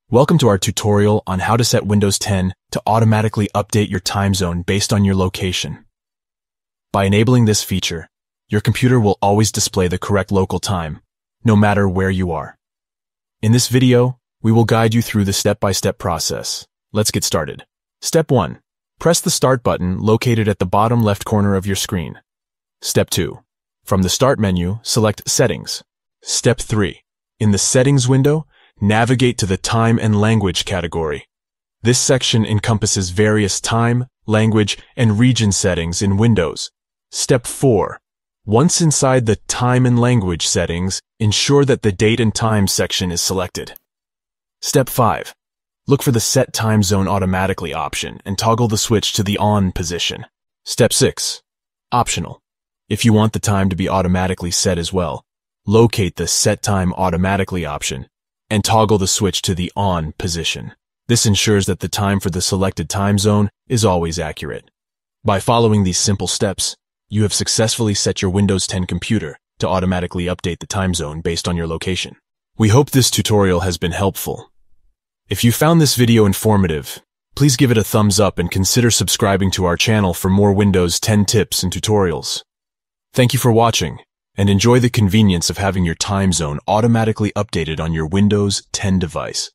Welcome to our tutorial on how to set Windows 10 to automatically update your time zone based on your location. By enabling this feature, your computer will always display the correct local time, no matter where you are. In this video, we will guide you through the step-by-step process. Let's get started. Step 1. Press the Start button located at the bottom left corner of your screen. Step 2. From the Start menu, select Settings. Step 3. In the Settings window, navigate to the Time and Language category. This section encompasses various time, language, and region settings in Windows. Step 4. Once inside the Time and Language settings, ensure that the Date and Time section is selected. Step 5. Look for the Set Time Zone Automatically option and toggle the switch to the On position. Step 6. Optional. If you want the time to be automatically set as well, locate the Set Time Automatically option and toggle the switch to the On position. This ensures that the time for the selected time zone is always accurate. By following these simple steps, you have successfully set your Windows 10 computer to automatically update the time zone based on your location. We hope this tutorial has been helpful. If you found this video informative, please give it a thumbs up and consider subscribing to our channel for more Windows 10 tips and tutorials. Thank you for watching, and enjoy the convenience of having your time zone automatically updated on your Windows 10 device.